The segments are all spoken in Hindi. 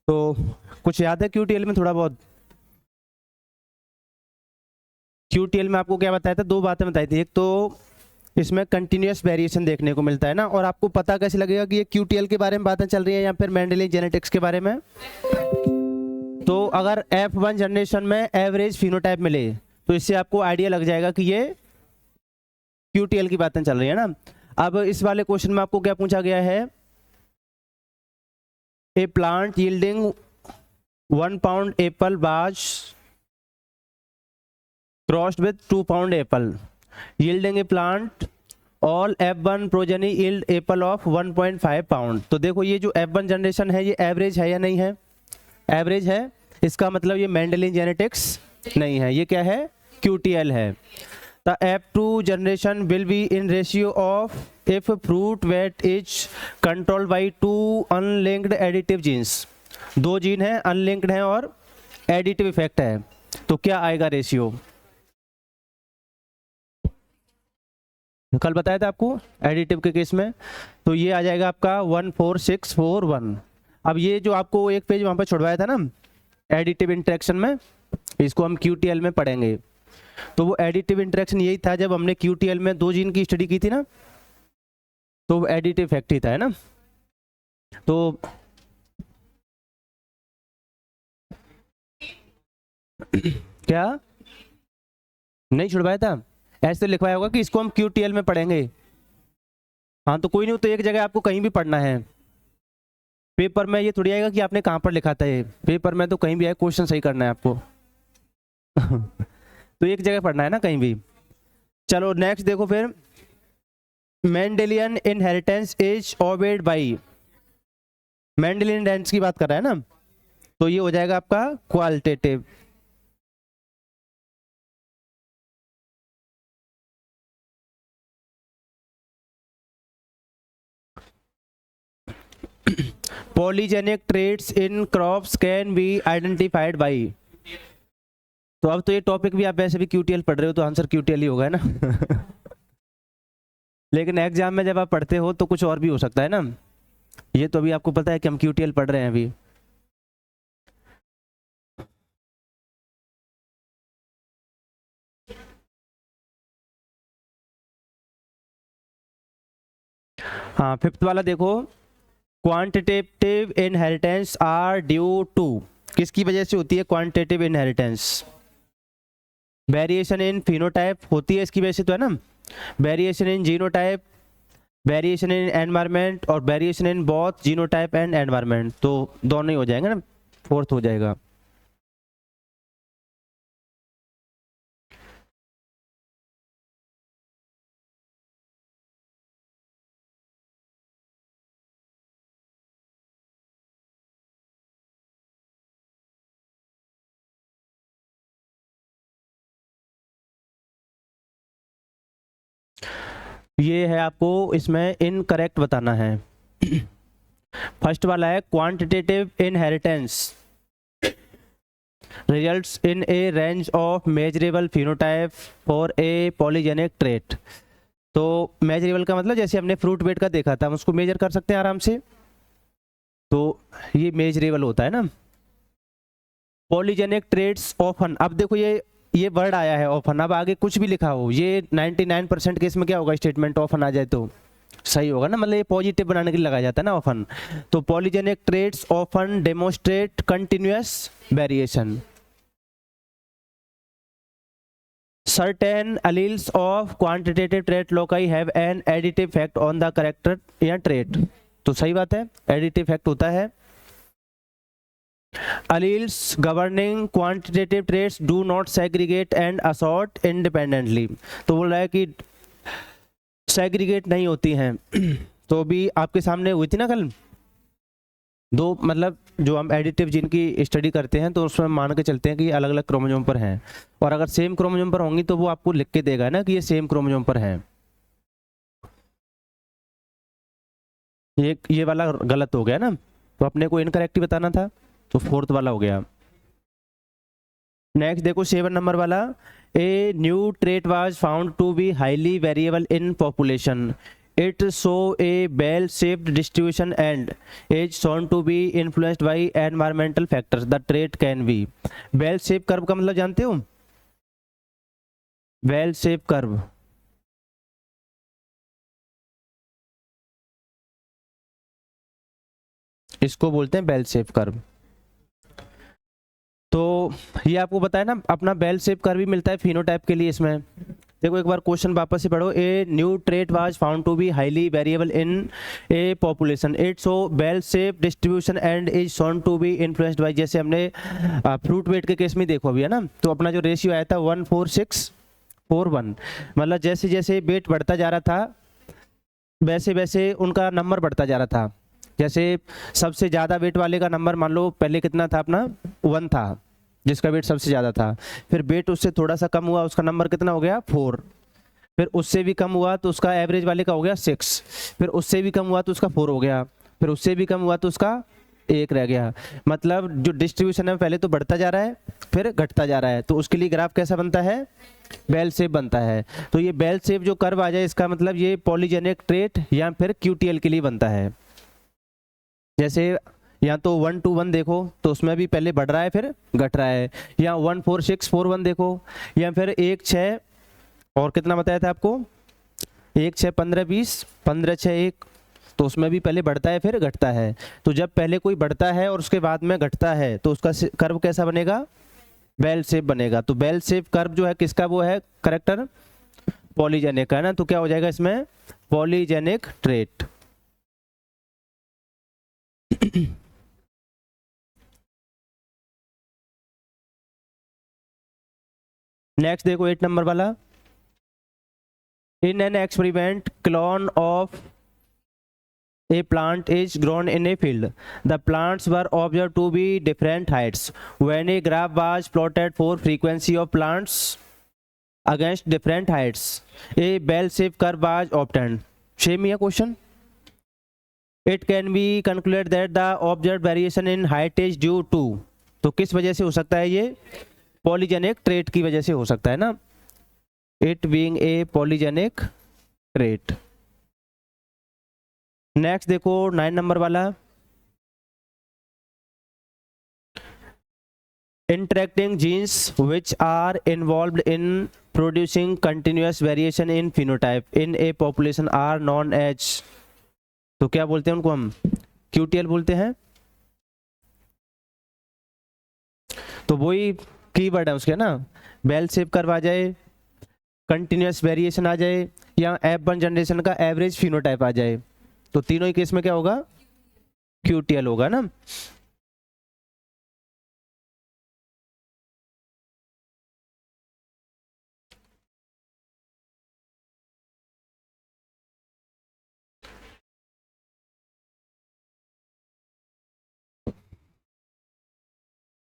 तो कुछ याद है QTL में थोड़ा बहुत? QTL में आपको क्या बताया था, दो बातें बताई थी। एक तो इसमें कंटिन्यूअस वेरिएशन देखने को मिलता है ना, और आपको पता कैसे लगेगा कि ये QTL के बारे में बातें चल रही है या फिर मेंडेलियन जेनेटिक्स के बारे में? तो अगर F1 जनरेशन में एवरेज फिनोटाइप मिले तो इससे आपको आइडिया लग जाएगा कि ये QTL की बातें चल रही है ना। अब इस वाले क्वेश्चन में आपको क्या पूछा गया है, a plant yielding 1 pound apple was crossed with 2 pound apple yielding a plant all F1 progeny yield apple of 1.5 pound। तो देखो ये जो F1 जनरेशन है ये एवरेज है या नहीं है? एवरेज है, इसका मतलब ये मेंडेलियन जेनेटिक्स नहीं है, ये क्या है, QTL है। The F2 generation will be in ratio of if fruit weight is controlled by 2 unlinked additive genes. दो जीन है, अनलिंक्ड है और एडिटिव इफेक्ट है, तो क्या आएगा रेशियो? कल बताया था आपको एडिटिव के केस में, तो ये आ जाएगा आपका 14641। अब ये जो आपको एक पेज वहां पर छुड़वाया था ना एडिटिव इंटरेक्शन में, इसको हम QTL में पढ़ेंगे। तो वो एडिटिव इंटरेक्शन यही था जब हमने QTL में दो जीन की स्टडी की थी ना, तो वो एडिटिव इफेक्ट ही था, है ना। तो क्या नहीं छुड़वाया था? ऐसे लिखवाया होगा कि इसको हम QTL में पढ़ेंगे। हाँ तो कोई नहीं, तो एक जगह आपको कहीं भी पढ़ना है, पेपर में ये थोड़ी आएगा कि आपने कहाँ पर लिखा था। ये पेपर में तो कहीं भी आए, क्वेश्चन सही करना है आपको। तो एक जगह पढ़ना है ना कहीं भी। चलो नेक्स्ट देखो फिर, Mendelian inheritance is obeyed by, Mendelian inheritance की बात कर रहा है ना, तो ये हो जाएगा आपका qualitative. Polygenic traits in crops can be identified by. तो अब तो ये टॉपिक भी आप वैसे भी QTL पढ़ रहे हो तो आंसर QTL ही होगा, है ना। लेकिन एग्जाम में जब आप पढ़ते हो तो कुछ और भी हो सकता है ना। ये तो अभी आपको पता है कि हम QTL पढ़ रहे हैं अभी। हाँ फिफ्थ वाला देखो, quantitative inheritance are due to, किसकी वजह से होती है quantitative inheritance? Variation in phenotype होती है इसकी वजह से, तो है ना। Variation in genotype, variation in environment और variation in both genotype and environment, तो दोनों ही हो जाएंगे ना, फोर्थ हो जाएगा। ये है आपको इसमें इनकरेक्ट बताना है। फर्स्ट वाला है quantitative inheritance results in A range of measurable phenotype for a polygenic trait. तो मेजरेबल का मतलब जैसे हमने फ्रूट वेट का देखा था, हम उसको मेजर कर सकते हैं आराम से, तो ये मेजरेबल होता है ना। पॉलीजेनिक ट्रेट्स ऑफन, अब देखो ये वर्ड आया है ऑफन, अब आगे कुछ भी लिखा हो, ये 99% केस में क्या होगा, स्टेटमेंट ऑफन आ जाए तो सही होगा ना, मतलब ये पॉजिटिव बनाने के लिए लगाया जाता है ना ऑफन। तो polygenic traits often demonstrate continuous variation. Certain alleles of quantitative trait loci have an additive effect on the character या trait, तो सही बात है, additive effect होता है। Alleles governing quantitative traits do not segregate and assort independently, तो बोल रहा है कि segregate नहीं होती हैं। तो भी आपके सामने हुई थी ना कल दो, मतलब जो हम एडिटिव जीन की स्टडी करते हैं तो उसमें मान के चलते हैं कि अलग अलग क्रोमोसोम पर हैं, और अगर सेम क्रोमोसोम पर होंगी तो वो आपको लिख के देगा ना कि ये सेम क्रोमोसोम पर है। ये वाला गलत हो गया ना, तो अपने को इनकरेक्ट बताना था, तो फोर्थ वाला हो गया। नेक्स्ट देखो 7 नंबर वाला, a new trait was found to be highly variable in population It show a bell-shaped distribution and is shown to be influenced by environmental factors. The trait can be. Bell-shaped curve का मतलब जानते हो? Bell-shaped curve इसको बोलते हैं बेल शेप कर्व। तो ये आपको बताया ना, अपना बेल शेप कर्व भी मिलता है फिनोटाइप के लिए। इसमें देखो एक बार क्वेश्चन वापस से पढ़ो। A new trait was found to be highly variable in a population, it show bell shape distribution and is shown to be influenced by, जैसे हमने फ्रूट वेट के केस में देखो अभी है ना, तो अपना जो रेशियो आया था 14641, मतलब जैसे जैसे वेट बढ़ता जा रहा था वैसे वैसे उनका नंबर बढ़ता जा रहा था। जैसे सबसे ज़्यादा वेट वाले का नंबर मान लो पहले कितना था अपना 1 था, जिसका वेट सबसे ज़्यादा था। फिर वेट उससे थोड़ा सा कम हुआ, उसका नंबर कितना हो गया 4। फिर उससे भी कम हुआ तो उसका एवरेज वाले का हो गया 6। फिर उससे भी कम हुआ तो उसका 4 हो गया। फिर उससे भी कम हुआ तो उसका 1 रह गया। मतलब जो डिस्ट्रीब्यूशन है पहले तो बढ़ता जा रहा है फिर घटता जा रहा है। तो उसके लिए ग्राफ कैसा बनता है? बेल शेप बनता है। तो ये बेल शेप जो कर्व आ जाए इसका मतलब ये पॉलीजेनिक ट्रेट या फिर क्यूटीएल के लिए बनता है। जैसे या तो 1 to 1 देखो तो उसमें भी पहले बढ़ रहा है फिर घट रहा है, या 14641 देखो, या फिर 1 6 और कितना बताया था आपको 1 6 15 20 15 6 1, तो उसमें भी पहले बढ़ता है फिर घटता है। तो जब पहले कोई बढ़ता है और उसके बाद में घटता है तो उसका कर्व कैसा बनेगा? बेल शेप बनेगा। तो बेल शेप कर्व जो है किसका वो है करेक्टर? पॉलीजेनिक है ना। तो क्या हो जाएगा इसमें? Polygenic trait. नेक्स्ट देखो 8 नंबर वाला। In an experiment clone of a plant is grown in a field. The plants were observed to be different heights. When a graph was plotted for frequency of plants against different heights, a bell-shaped curve was obtained. Same here question. It can be concluded that the observed variation in height is due to, तो किस वजह से हो सकता है ये? पॉलीजेनिक ट्रेट की वजह से हो सकता है ना, it being a polygenic trait. Next देखो 9 नंबर वाला। Interacting genes which are involved in producing continuous variation in phenotype in a population are known as, तो क्या बोलते हैं उनको हम? क्यूटीएल बोलते हैं। तो वही कीवर्ड है उसके ना, बेल शेप कर्व आ जाए, कंटिन्यूअस वेरिएशन आ जाए, या F1 जनरेशन का एवरेज फिनोटाइप आ जाए, तो तीनों ही केस में क्या होगा? क्यूटीएल होगा ना।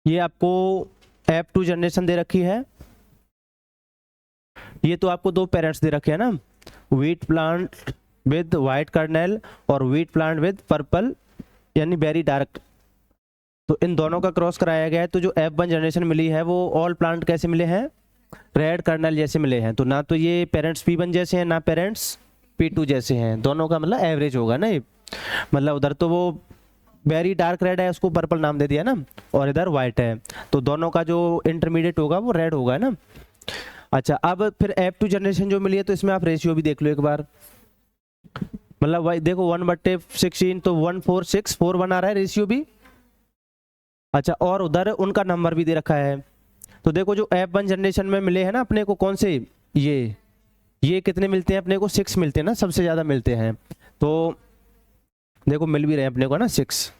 ये आपको F2 जनरेशन दे रखी है। ये तो आपको 2 पेरेंट्स दे रखे हैं ना, wheat plant with white kernel और व्हीट प्लांट विद पर्पल यानी वेरी डार्क। तो इन दोनों का क्रॉस कराया गया है। तो जो F1 जनरेशन मिली है वो ऑल प्लांट कैसे मिले हैं? रेड कर्नल जैसे मिले हैं। तो ना तो ये पेरेंट्स P1 जैसे हैं ना पेरेंट्स P2 जैसे हैं, दोनों का मतलब एवरेज होगा ना ये। मतलब उधर तो वो वेरी डार्क रेड है उसको पर्पल नाम दे दिया ना, और इधर वाइट है, तो दोनों का जो इंटरमीडिएट होगा वो रेड होगा ना। अच्छा अब फिर F2 जनरेशन जो मिली है तो इसमें आप रेशियो भी देख लो एक बार। मतलब भाई देखो 1/16 तो 14641 आ रहा है रेशियो भी। अच्छा और उधर उनका नंबर भी दे रखा है। तो देखो जो F1 जनरेशन में मिले हैं ना अपने को, कौन से ये कितने मिलते हैं अपने को? 6 मिलते हैं ना, सबसे ज्यादा मिलते हैं। तो देखो मिल भी रहे हैं अपने को ना 6।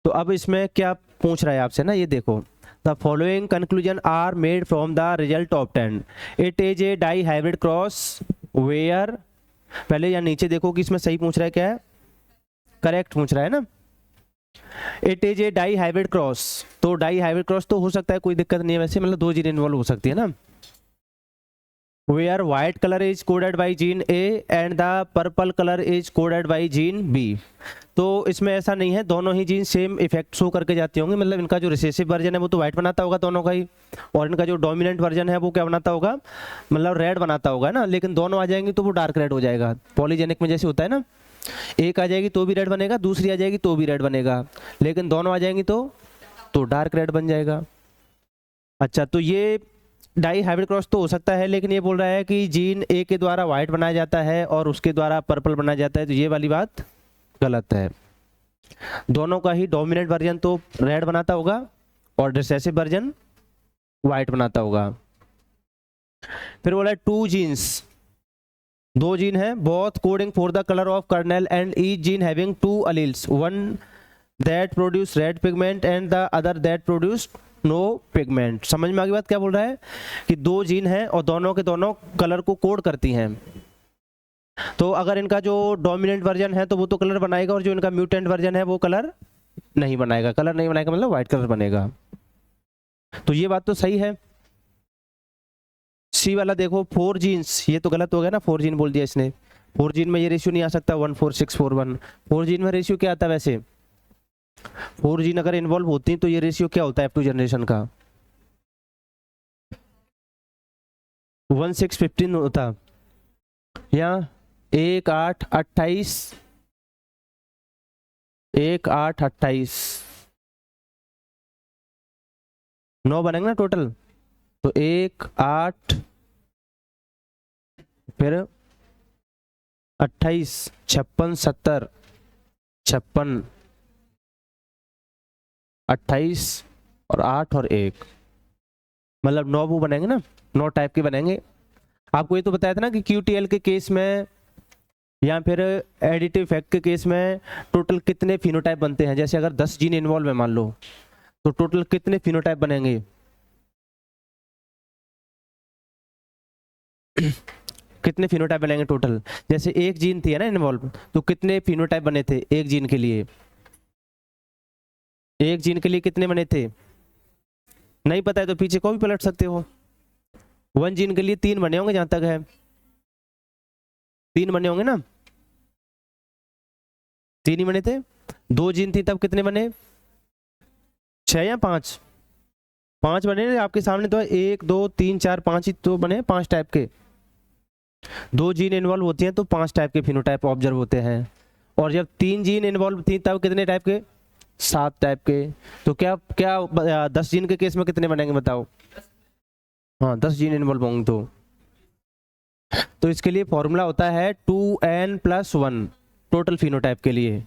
तो अब इसमें क्या पूछ रहा है आपसे ना, ये देखो the following conclusion are made from the result of 10। It is a dihybrid cross where, पहले या नीचे देखो कि इसमें सही पूछ रहा है क्या है, करेक्ट पूछ रहा है ना। It is a dihybrid cross, तो डाई हाइब्रिड क्रॉस तो हो सकता है, कोई दिक्कत नहीं है वैसे, मतलब 2 जीन इन्वॉल्व हो सकती है ना। Where white colour is coded by gene A and the purple colour is coded by gene B. तो इसमें ऐसा नहीं है, दोनों ही जीन सेम इफेक्ट शो करके जाती होंगी, मतलब इनका जो रिसेसिव वर्जन है वो तो वाइट बनाता होगा दोनों का ही, और इनका जो डोमिनेंट वर्जन है वो क्या बनाता होगा, मतलब रेड बनाता होगा ना, लेकिन दोनों आ जाएंगी तो वो डार्क रेड हो जाएगा। पॉलीजेनिक में जैसे होता है ना, एक आ जाएगी तो भी रेड बनेगा, दूसरी आ जाएगी तो भी रेड बनेगा, लेकिन दोनों आ जाएंगी तो डार्क रेड बन जाएगा। अच्छा, तो ये डाई हाइब्रिड क्रॉस तो हो सकता है, लेकिन ये बोल रहा है कि जीन ए के द्वारा व्हाइट बनाया जाता है और उसके द्वारा पर्पल बनाया जाता है, तो ये वाली बात गलत है। दोनों का ही डोमिनेंट वर्जन तो रेड बनाता होगा और रिसेसिव वर्जन व्हाइट बनाता होगा। फिर बोला टू जीन्स, दो जीन है, both coding for the colour of kernel and each gene having two alleles, one that produce red pigment and the other that produce no pigment. समझ में आ गई बात? क्या बोल रहा है कि दो जीन हैं और दोनों के दोनों कलर को कोड करती हैं, तो अगर इनका जो डोमिनेंट वर्जन है तो वो तो कलर बनाएगा, और जो इनका म्यूटेंट वर्जन है वो कलर नहीं बनाएगा। कलर नहीं बनाएगा मतलब व्हाइट कलर बनेगा। तो ये बात तो सही है। सी वाला देखो, 4 जीन्स, ये तो गलत हो गया ना, 4 जीन बोल दिया इसने। 4 जीन में ये रेशियो नहीं आ सकता 14641। 4 जीन में रेशियो क्या आता है वैसे? 4 जीन अगर इन्वॉल्व होती हैं तो ये रेशियो क्या होता है F2 जनरेशन का? 1615 होता, या 1828, 1828, 9 बनेंगे ना टोटल, तो 1 8 फिर 28 56 70 56 28 और 8 और 1, मतलब 9 वो बनेंगे ना, 9 टाइप के बनेंगे। आपको ये तो बताया था ना कि QTL के केस में या फिर एडिटिव इफेक्ट के केस में टोटल कितने फिनोटाइप बनते हैं। जैसे अगर 10 जीन इन्वॉल्व है मान लो, तो टोटल कितने फिनोटाइप बनेंगे? कितने फिनोटाइप बनेंगे टोटल? जैसे एक जीन थी है ना इन्वॉल्व, तो कितने फिनोटाइप बने थे एक जीन के लिए? एक जीन के लिए कितने बने थे? नहीं पता है तो पीछे को भी पलट सकते हो। 1 जीन के लिए 3 बने होंगे जहां तक है, 3 बने होंगे ना, 3 ही बने थे। 2 जीन थी तब कितने बने? 6 या 5? 5 बने ना, आपके सामने तो है 1 2 3 4 5 ही तो बने, 5 टाइप के। 2 जीन इन्वॉल्व होती हैं तो 5 टाइप के फिनोटाइप ऑब्जर्व होते हैं, और जब 3 जीन इन्वॉल्व थी तब कितने टाइप के? 7 टाइप के। तो क्या क्या 10 जीन के केस में कितने बनेंगे बताओ? हाँ 10 जीन इन्वॉल्व होंगे तो इसके लिए फॉर्मूला होता है 2n+1 टोटल फिनोटाइप के लिए।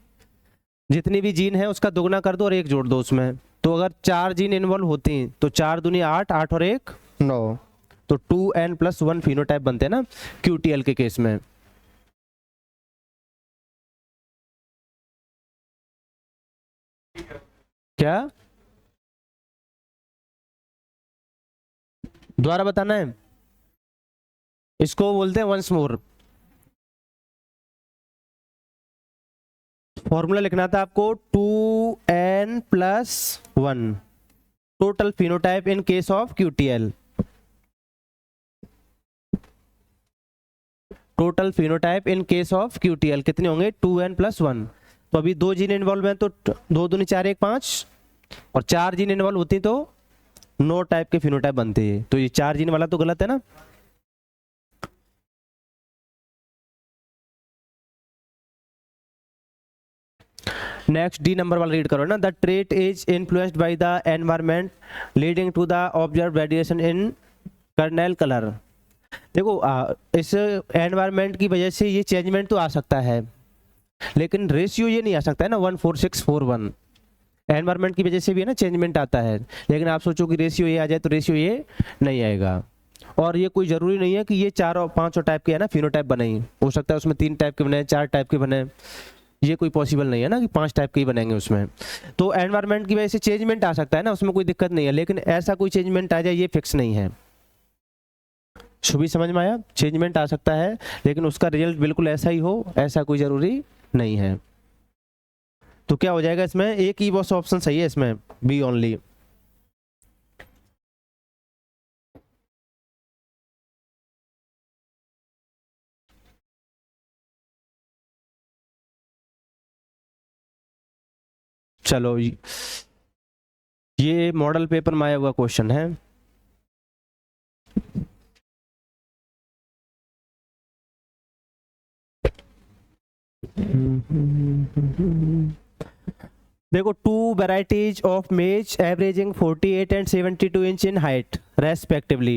जितनी भी जीन है उसका दोगुना कर दो और 1 जोड़ दो उसमें। तो अगर 4 जीन इन्वॉल्व होती हैं तो 4 दूनी 8, 8 और 1 9, तो 2n+1 फिनोटाइप बनते हैं ना QTL के केस में। क्या दोबारा बताना है? इसको बोलते हैं वंस मोर। फॉर्मूला लिखना था आपको 2n+1 total phenotype in case of QTL। Total phenotype in case of QTL कितने होंगे? 2n+1। तो अभी 2 जीन इन्वॉल्व हैं तो 2 दूनी 4 1 5, और 4 जीन इन्वॉल्व होती तो 9 टाइप के फिनोटाइप बनते हैं। तो ये 4 जीन वाला तो गलत है ना। नेक्स्ट डी नंबर वाला रीड करो ना। The trait is influenced by the environment leading to the observe variation in kernel colour. देखो इस एनवायरनमेंट की वजह से ये चेंजमेंट तो आ सकता है, लेकिन रेशियो ये नहीं आ सकता है ना 14641। एनवायरनमेंट की वजह से भी है ना चेंजमेंट आता है, लेकिन आप सोचो कि रेशियो ये आ जाए तो रेशियो ये नहीं आएगा। और ये कोई जरूरी नहीं है कि ये 4 और 5 टाइप के है ना फिनोटाइप बने ही, हो सकता है उसमें 3 टाइप के बने, 4 टाइप के बने। ये कोई पॉसिबल नहीं है ना कि 5 टाइप के ही बनेंगे उसमें। तो एनवायरनमेंट की वजह से चेंजमेंट आ सकता है ना, उसमें कोई दिक्कत नहीं है, लेकिन ऐसा कोई चेंजमेंट आ जाए ये फिक्स नहीं है। शुभी समझ में आया? चेंजमेंट आ सकता है लेकिन उसका रिजल्ट बिल्कुल ऐसा ही हो, ऐसा कोई जरूरी नहीं है। तो क्या हो जाएगा इसमें? एक ही बस ऑप्शन सही है इसमें, बी ओनली। चलो ये मॉडल पेपर में आया हुआ क्वेश्चन है। देखो, 2 varieties of maize averaging 48 and 72 inch in height respectively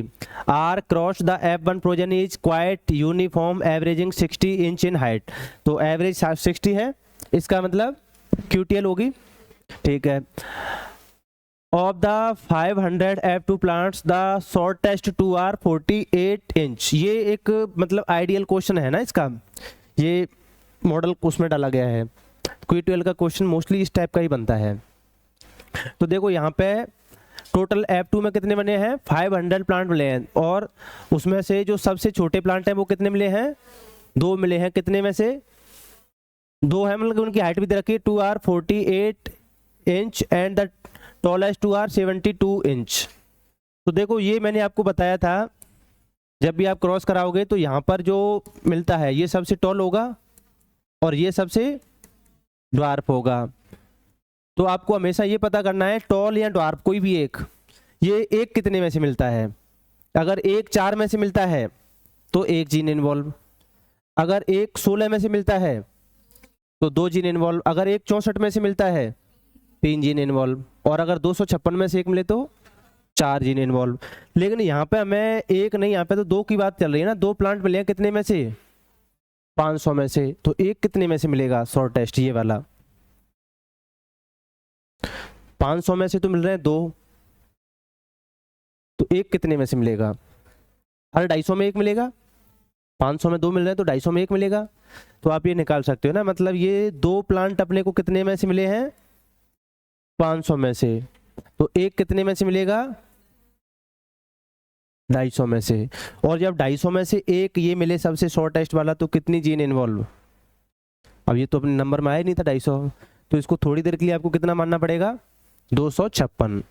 are crossed. The F1 progeny is quite uniform averaging 60 inch in height। तो एवरेज 60 है, इसका मतलब QTL होगी, ठीक है। Of the 500 F2 plants the shortest 2 are 48 inch। ये एक मतलब आइडियल क्वेश्चन है ना इसका, ये मॉडल उसमें डाला गया है। QTL का क्वेश्चन मोस्टली इस टाइप का ही बनता है। तो देखो यहाँ पे टोटल F2 में कितने बने हैं, 500 प्लांट मिले हैं, और उसमें से जो सबसे छोटे प्लांट हैं वो कितने मिले हैं, 2 मिले हैं। कितने में से 2 है, मतलब उनकी हाइट भी दे रखी है, 2 are 48 inch and the tallest 2 are 72 inch. तो देखो ये मैंने आपको बताया था, जब भी आप क्रॉस कराओगे तो यहाँ पर जो मिलता है ये सबसे टॉल होगा और ये सबसे ड्वार्फ होगा। तो आपको हमेशा ये पता करना है टॉल या ड्वार्फ कोई भी एक, ये एक कितने में से मिलता है। अगर एक 4 में से मिलता है तो 1 जीन इन्वॉल्व, अगर एक 16 में से मिलता है तो 2 जीन इन्वॉल्व, अगर एक 64 में से मिलता है 3 जीन इन्वॉल्व, और अगर 256 में से एक मिले तो 4 जीन इन्वॉल्व। लेकिन यहाँ पे हमें एक नहीं, यहाँ पे तो 2 की बात चल रही है ना। 2 प्लांट मिले हैं कितने में से, 500 में से, तो एक कितने में से मिलेगा, शॉर्टेस्ट ये वाला। 500 में से तो मिल रहे हैं 2, तो एक कितने में से मिलेगा, हर 250 में एक मिलेगा। 500 में 2 मिल रहे हैं तो 250 में एक मिलेगा। तो आप ये निकाल सकते हो ना, मतलब ये 2 प्लांट अपने को कितने में से मिले हैं, 500 में से, तो एक कितने में से मिलेगा, 250 में से। और जब 250 में से एक ये मिले सबसे शॉर्टेस्ट वाला, तो कितनी जीन इन्वॉल्व, अब ये तो अपने नंबर में आया नहीं था 250, तो इसको थोड़ी देर के लिए आपको कितना मानना पड़ेगा, 256।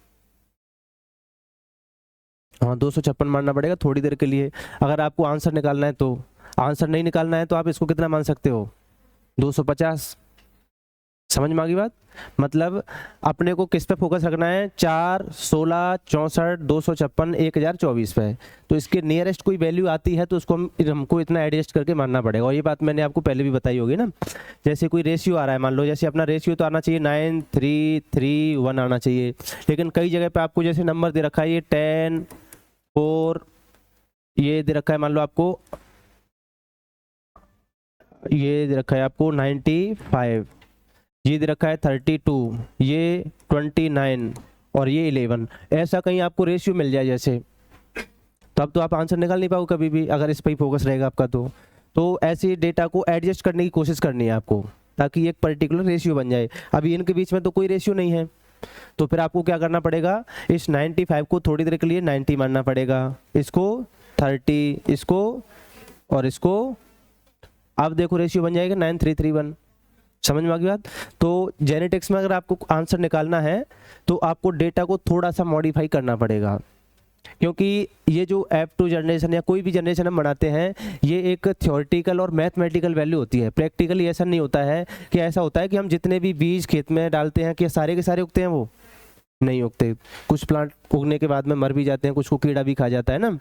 हाँ 256 मानना पड़ेगा थोड़ी देर के लिए। अगर आपको आंसर निकालना है तो, आंसर नहीं निकालना है तो आप इसको कितना मान सकते हो, 250। समझ में आ गई बात। मतलब अपने को किस पे फोकस रखना है, 4, 16, 64, 256, 1024 पे। तो इसके नियरेस्ट कोई वैल्यू आती है तो उसको हमको इतना एडजस्ट करके मानना पड़ेगा। और ये बात मैंने आपको पहले भी बताई होगी ना। जैसे कोई रेशियो आ रहा है, मान लो जैसे अपना रेशियो तो आना चाहिए 9, 3, 3, 1 आना चाहिए, लेकिन कई जगह पे आपको जैसे नंबर दे रखा है ये 10, 4, ये दे रखा है, मान लो आपको ये दे रखा है आपको 95, ये दे रखा है 32, ये 29 और ये 11। ऐसा कहीं आपको रेशियो मिल जाए जैसे, तब तो आप आंसर निकाल नहीं पाओगे कभी भी, अगर इस पर ही फोकस रहेगा आपका। तो ऐसे डेटा को एडजस्ट करने की कोशिश करनी है आपको, ताकि एक पर्टिकुलर रेशियो बन जाए। अभी इनके बीच में तो कोई रेशियो नहीं है, तो फिर आपको क्या करना पड़ेगा, इस 95 को थोड़ी देर के लिए 90 मानना पड़ेगा, इसको 30, इसको और इसको। अब देखो रेशियो बन जाएगा 9331। समझ में आ गई बात। तो जेनेटिक्स में अगर आपको आंसर निकालना है तो आपको डेटा को थोड़ा सा मॉडिफाई करना पड़ेगा, क्योंकि ये जो F2 जनरेशन या कोई भी जनरेशन हम बनाते हैं, ये एक थ्योरेटिकल और मैथमेटिकल वैल्यू होती है। प्रैक्टिकली ऐसा नहीं होता है कि ऐसा होता है कि हम जितने भी बीज खेत में डालते हैं कि सारे के सारे उगते हैं, वो नहीं उगते। कुछ प्लांट उगने के बाद में मर भी जाते हैं, कुछ को कीड़ा भी खा जाता है ना।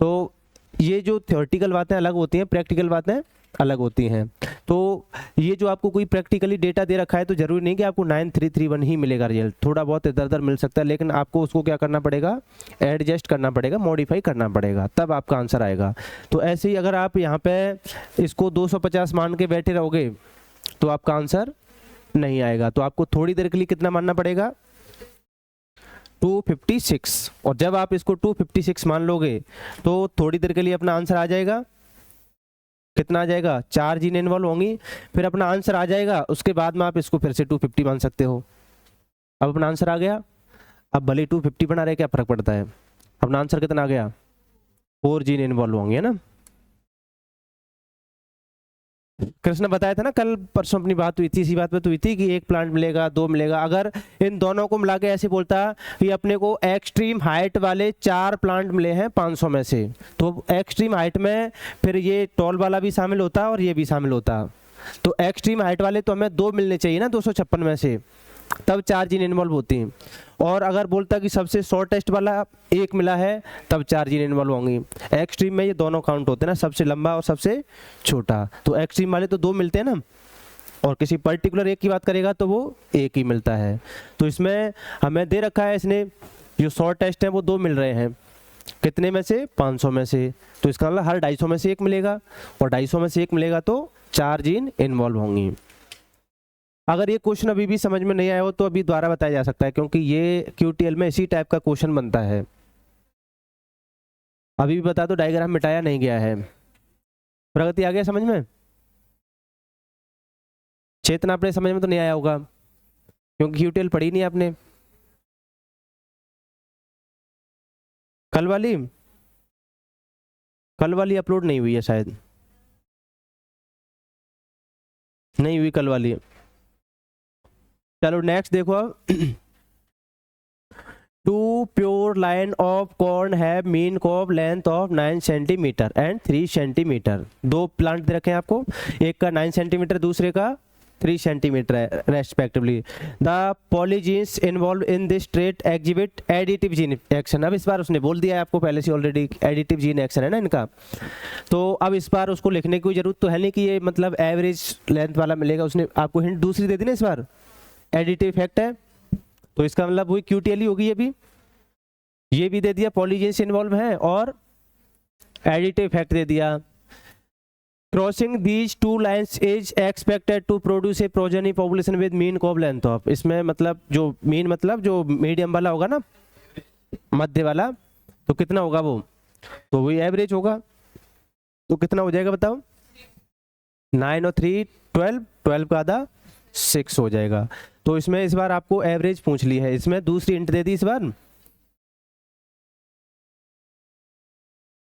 तो ये जो थ्योरेटिकल बातें अलग होती हैं, प्रैक्टिकल बातें अलग होती हैं। तो ये जो आपको कोई प्रैक्टिकली डेटा दे रखा है तो जरूरी नहीं कि आपको 9331 ही मिलेगा रिजल्ट, थोड़ा बहुत इधर उधर मिल सकता है, लेकिन आपको उसको क्या करना पड़ेगा, एडजस्ट करना पड़ेगा, मॉडिफाई करना पड़ेगा, तब आपका आंसर आएगा। तो ऐसे ही अगर आप यहाँ पे इसको 250 मान के बैठे रहोगे तो आपका आंसर नहीं आएगा। तो आपको थोड़ी देर के लिए कितना मानना पड़ेगा, 256। और जब आप इसको 256 मान लोगे तो थोड़ी देर के लिए अपना आंसर आ जाएगा, कितना आ जाएगा, 4 जीन इन्वॉल्व होंगी, फिर अपना आंसर आ जाएगा। उसके बाद में आप इसको फिर से 250 मान सकते हो। अब अपना आंसर आ गया। अब भले 250 बना रहे, क्या फर्क पड़ता है, अपना आंसर कितना आ गया, 4 जीन इन्वॉल्व होंगे, है ना। कृष्ण बताया था ना कल परसों अपनी बात हुई थी, इसी बात पे तो हुई थी कि 1 प्लांट मिलेगा, 2 मिलेगा। अगर इन दोनों को मिला के ऐसे बोलता कि अपने को एक्सट्रीम हाइट वाले 4 प्लांट मिले हैं 500 में से, तो एक्सट्रीम हाइट में फिर ये टॉल वाला भी शामिल होता और ये भी शामिल होता। तो एक्सट्रीम हाइट वाले तो हमें 2 मिलने चाहिए ना 256 में से, तब 4 जीन इन्वॉल्व होती हैं। और अगर बोलता कि सबसे शॉर्टेस्ट वाला एक मिला है तब 4 जीन इन्वॉल्व होंगी। एक्सट्रीम में ये दोनों काउंट होते हैं ना, सबसे लंबा और सबसे छोटा। तो एक्सट्रीम वाले तो 2 मिलते हैं ना, और किसी पर्टिकुलर एक की बात करेगा तो वो एक ही मिलता है। तो इसमें हमें दे रखा है, इसने जो शॉर्टेस्ट है वो 2 मिल रहे हैं, कितने में से 500 में से। तो इसका मतलब हर 250 में से एक मिलेगा, और 250 में से एक मिलेगा तो 4 जीन इन्वॉल्व होंगी। अगर ये क्वेश्चन अभी भी समझ में नहीं आया हो तो अभी दोबारा बताया जा सकता है, क्योंकि ये QTL में इसी टाइप का क्वेश्चन बनता है। अभी भी बता दो, डायग्राम मिटाया नहीं गया है। प्रगति आ गया समझ में? चेतना अपने समझ में तो नहीं आया होगा, क्योंकि QTL पढ़ी नहीं आपने। कल वाली अपलोड नहीं हुई है शायद, नहीं हुई कल वाली। चलो नेक्स्ट देखो अब। 2 pure line of corn have mean cob length of 9 centimetre and 3 centimetre. 2 plant दे रखे हैं आपको, एक का 9 सेंटीमीटर दूसरे का 3 सेंटीमीटर है respectively. The polygenes involve in this trait exhibit additive gene action. अब इस बार उसने बोल दिया है आपको पहले से ऑलरेडी, एडिटिव जीन एक्शन है ना इनका। तो अब इस बार उसको लिखने की कोई जरूरत तो है नहीं कि ये मतलब एवरेज लेंथ वाला मिलेगा, उसने आपको हिंट दूसरी दे दी ना इस बार, एडिटिव इफेक्ट है। तो इसका मतलब वही QTL ही होगी। ये भी दे दिया पॉलीजीन्स इन्वॉल्व है और एडिटिव इफेक्ट दे दिया। Crossing these 2 lines is expected to produce a progeny population with mean cob length of. इसमें मतलब जो मीन मतलब जो मीडियम वाला होगा ना, मध्य वाला, तो कितना होगा वो, तो वही एवरेज होगा। तो कितना हो जाएगा बताओ? 9 और 3 12, 12 का आधा 6 हो जाएगा। तो इसमें इस बार आपको एवरेज पूछ ली है, इसमें दूसरी इंट दे दी इस बार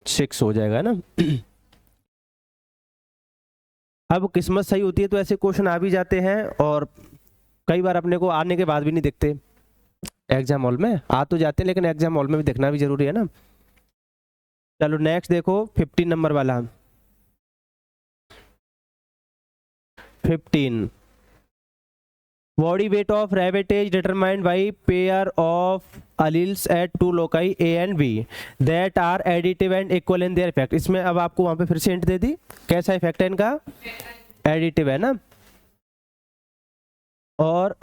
6 हो जाएगा ना। अब किस्मत सही होती है तो ऐसे क्वेश्चन आ भी जाते हैं, और कई बार अपने को आने के बाद भी नहीं दिखते। एग्जाम हॉल में आ तो जाते हैं, लेकिन एग्जाम हॉल में भी देखना भी जरूरी है ना। चलो नेक्स्ट देखो 15 नंबर वाला। 15 body weight of rabbit is determined by pair of alleles at 2 loci A and B that are additive and equal in their effect. इसमें अब आपको वहां पे फिर से हिंट दे दी, कैसा इफेक्ट है इनका, एडिटिव है ना, और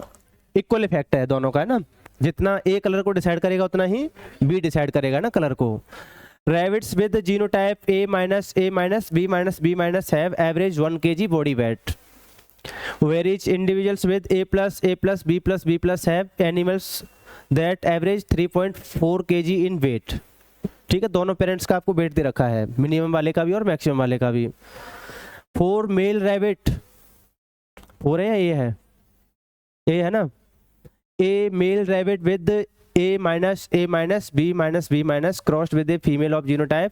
इक्वल इफेक्ट है दोनों का, है ना। जितना A कलर को डिसाइड करेगा उतना ही B डिसाइड करेगा ना कलर को। Rabbits with genotype A minus A minus B minus B minus have average 1 kg body weight, whereas individuals with A plus B plus B plus have animals that average 3.4 kg in weight। ठीक है, दोनों पेरेंट्स का आपको वेट दे रखा है, मिनिमम वाले का भी और मैक्सिमम वाले का भी। 4 मेल रैबिट, 4 है या A है? A है ना। A male rabbit with A minus B minus B minus crossed with a female of genotype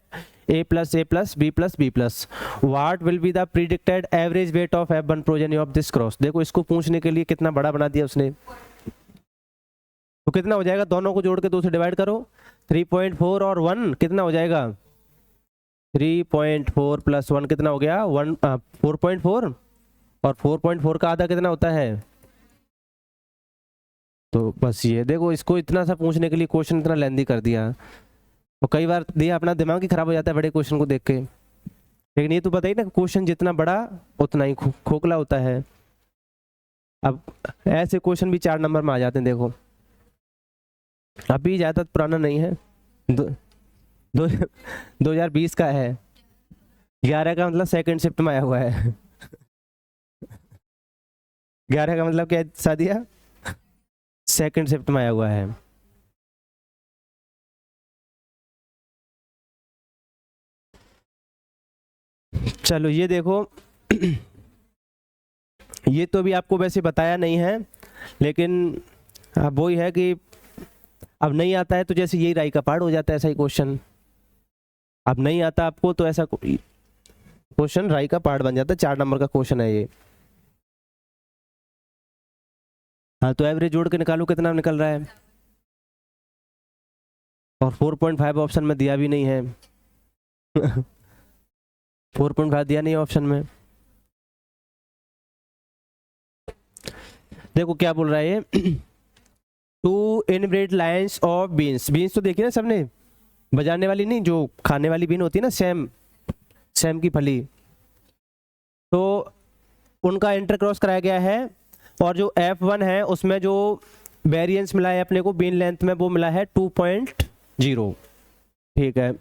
A plus B plus B plus। What will be the predicted average weight of F1 progeny of this cross। देखो इसको पूछने के लिए कितना बड़ा बना दिया उसने। तो कितना हो जाएगा, दोनों को जोड़ के 2 से डिवाइड करो, 3.4 और 1 कितना हो जाएगा, 3.4 प्लस 1 कितना हो गया, 4.4, और 4.4 का आधा कितना होता है। तो बस ये देखो, इसको इतना सा पूछने के लिए क्वेश्चन इतना लेंदी कर दिया। और कई बार दिया अपना दिमाग ही खराब हो जाता है बड़े क्वेश्चन को देख के। लेकिन ये तो बताइए ना, क्वेश्चन जितना बड़ा उतना ही खोखला होता है। अब ऐसे क्वेश्चन भी 4 नंबर में आ जाते हैं। देखो अभी ज़्यादा पुराना नहीं है, 2020 का है। 11 का मतलब सेकंड शिफ्ट में आया हुआ है। 11 का मतलब क्या सादिया, सेकंड शिफ्ट में आया हुआ है। चलो ये देखो, ये तो भी आपको वैसे बताया नहीं है, लेकिन अब वही है कि अब नहीं आता है तो जैसे यही राई का पहाड़ हो जाता है, ऐसा ही क्वेश्चन। अब नहीं आता आपको तो ऐसा क्वेश्चन राई का पहाड़ बन जाता है। 4 नंबर का क्वेश्चन है ये। हाँ तो एवरेज जोड़ के निकालो कितना निकल रहा है, और 4.5 ऑप्शन में दिया भी नहीं है। 4.5 दिया नहीं ऑप्शन में। देखो क्या बोल रहा है ये, two inbred lines of beans. Beans तो देखी ना सबने, बजाने वाली नहीं, जो खाने वाली बीन होती है ना, सेम सेम की फली, तो उनका इंटरक्रॉस कराया गया है। और जो F1 है उसमें जो वेरिएंस मिला है अपने को बीन लेंथ में, वो मिला है 2.0। ठीक है,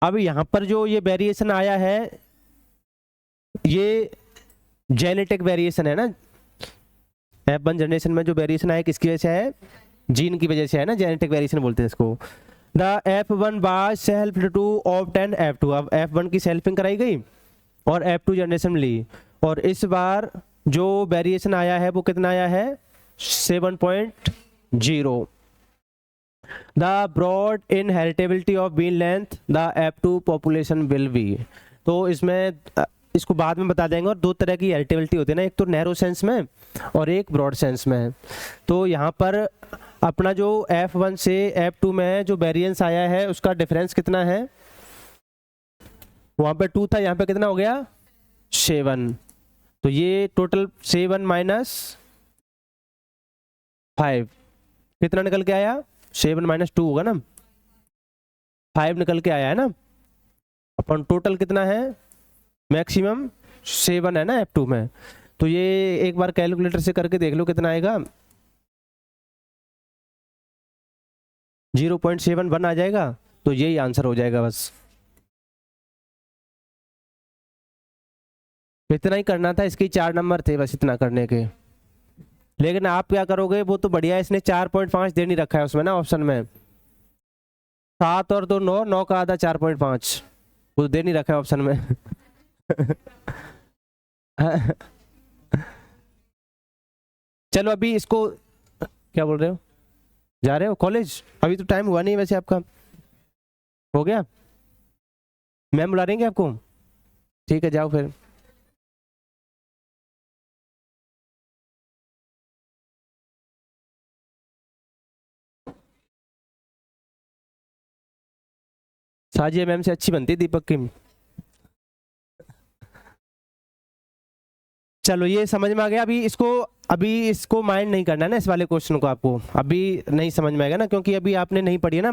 अब यहाँ पर जो ये वेरिएशन आया है ये जेनेटिक वेरिएशन है ना। F1 जनरेशन में जो वेरिएशन आया किसकी वजह से है, जीन की वजह से है ना, जेनेटिक वेरिएशन बोलते हैं इसको। The F1 was self to obtain F2। अब F1 की सेल्फिंग कराई गई और F2 जनरेशन ली, और इस बार जो वेरिएशन आया है वो कितना आया है, 7.0। The broad inheritability of bean length the F2 population will be. तो इसमें इसको बाद में बता देंगे। और दो तरह की हेरिटेबिलिटी होती है ना, एक तो नैरो सेंस में और एक ब्रॉड सेंस में। तो यहाँ पर अपना जो F1 से F2 में जो वेरिएंस आया है उसका डिफरेंस कितना है, वहाँ पे 2 था, यहाँ पे कितना हो गया 7। तो ये टोटल 7 माइनस 5 कितना निकल के आया, 7 माइनस 2 होगा ना, 5 निकल के आया है ना। अपन टोटल कितना है, मैक्सिमम 7 है ना F2 में। तो ये एक बार कैलकुलेटर से करके देख लो कितना आएगा, 0.71 आ जाएगा। तो यही आंसर हो जाएगा, बस इतना ही करना था। इसके 4 नंबर थे बस इतना करने के। लेकिन आप क्या करोगे, वो तो बढ़िया है, इसने 4.5 दे नहीं रखा है उसमें ना ऑप्शन में। 7 और 2 9, 9 का आधा 4.5, वो दे नहीं रखा है ऑप्शन में। चलो अभी इसको, क्या बोल रहे हो, जा रहे हो कॉलेज? अभी तो टाइम हुआ नहीं वैसे आपका, हो गया? मैम बुला देंगे आपको, ठीक है जाओ फिर। साजिया मैम से अच्छी बनती है दीपक की। चलो ये समझ में आ गया। अभी इसको माइंड नहीं करना है ना, इस वाले क्वेश्चन को आपको अभी नहीं समझ में आएगा ना, क्योंकि अभी आपने नहीं पढ़ी है ना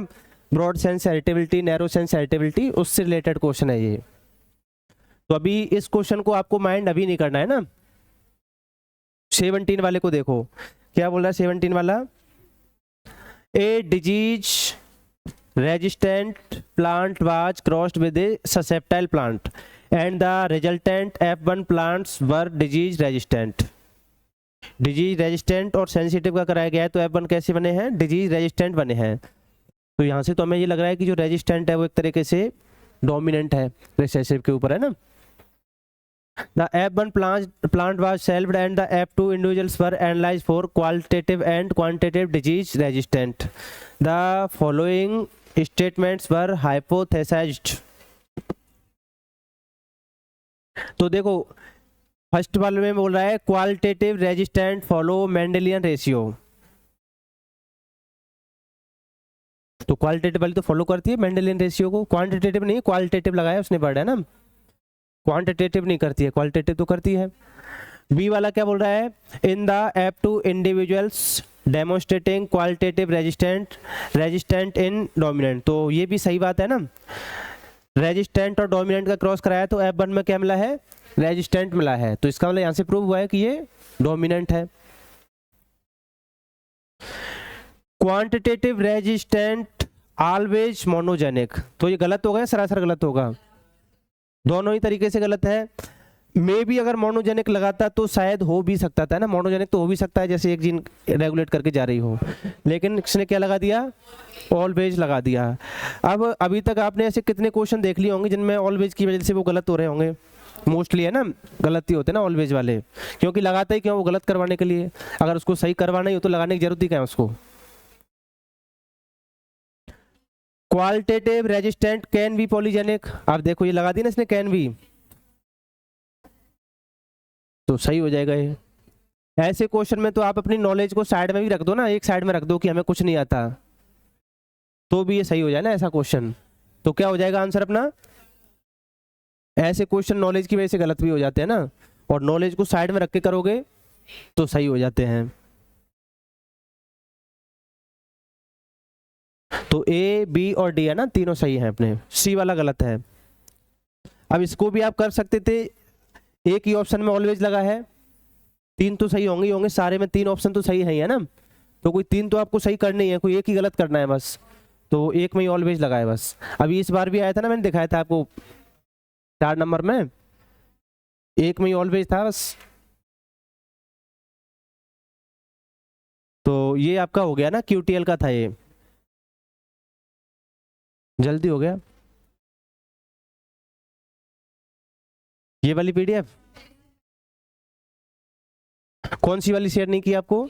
broad sense heritability, narrow sense heritability, उससे रिलेटेड क्वेश्चन है ये। तो अभी इस क्वेश्चन को आपको माइंड अभी नहीं करना है ना। 17 वाले को देखो क्या बोल रहा है 17 वाला, a disease resistant plant was crossed with a susceptible plant and the resultant F1 plants were disease resistant। Disease resistant और सेंसिटिव का कराया गया है, तो F1 कैसे बने हैं, डिजीज रेजिस्टेंट बने हैं। तो यहाँ से तो हमें ये लग रहा है कि जो रेजिस्टेंट है वो एक तरीके से डोमिनेंट है, रिसेसिव के ऊपर है ना। The F1 plant was shelved and the F2 individuals were analyzed for qualitative and quantitative disease resistant। The following statements were hypothesized। तो देखो फर्स्ट वाले में बोल रहा है qualitative resistant follow Mendelian ratio. तो क्वालिटेटिव वाली तो फॉलो करती है मेंडेलियन रेशियो को, क्वांटिटेटिव नहीं, क्वालिटेटिव लगाया उसने वर्ड है ना, क्वांटिटेटिव नहीं करती है, क्वालिटेटिव तो करती है। बी वाला क्या बोल रहा है, in the F2 individuals demonstrating qualitative resistant in dominant. तो ये भी सही बात है ना, रेजिस्टेंट और डोमिनेंट का क्रॉस कराया तो F1 में क्या मिला है, रेजिस्टेंट मिला है। तो इसका मतलब यहां से प्रूव हुआ है कि ये डोमिनेंट है। क्वांटिटेटिव रेजिस्टेंट ऑलवेज मोनोजेनिक, तो ये गलत होगा या सरासर गलत होगा, दोनों ही तरीके से गलत है। मे भी अगर मोनोजेनिक लगाता तो शायद हो भी सकता था ना, मोनोजेनिक तो हो भी सकता है जैसे एक जीन रेगुलेट करके जा रही हो, लेकिन इसने क्या लगा दिया, ऑलवेज लगा दिया। अब अभी तक आपने ऐसे कितने क्वेश्चन देख लिए होंगे जिनमें ऑलवेज की वजह से वो गलत हो रहे होंगे, मोस्टली है ना, गलत ही होते ना ऑलवेज वाले, क्योंकि लगाता ही क्यों, वो गलत करवाने के लिए। अगर उसको सही करवाना ही हो तो लगाने की जरूरत ही क्या है उसको। Qualitative resistant can be polygenic, आप देखो ये लगा दी ना इसने कैन बी, तो सही हो जाएगा ये। ऐसे क्वेश्चन में तो आप अपनी नॉलेज को साइड में भी रख दो ना, एक साइड में रख दो कि हमें कुछ नहीं आता, तो भी ये सही हो जाए ना ऐसा क्वेश्चन। तो क्या हो जाएगा आंसर अपना, ऐसे क्वेश्चन नॉलेज की वजह से गलत भी हो जाते हैं ना, और नॉलेज को साइड में रख के करोगे तो सही हो जाते हैं। तो ए बी और डी है ना, तीनों सही है अपने, सी वाला गलत है। अब इसको भी आप कर सकते थे, एक ही ऑप्शन में ऑलवेज लगा है, तीन तो सही होंगे ही होंगे, सारे में तीन ऑप्शन तो सही है ना, तो कोई तीन तो आपको सही करनी है, कोई एक ही गलत करना है बस, तो एक में ही ऑलवेज लगा है बस। अभी इस बार भी आया था ना, मैंने दिखाया था आपको 4 नंबर में, एक में ही ऑलवेज था बस। तो ये आपका हो गया ना, QTL का था ये, जल्दी हो गया। ये वाली PDF कौन सी वाली शेयर नहीं की आपको?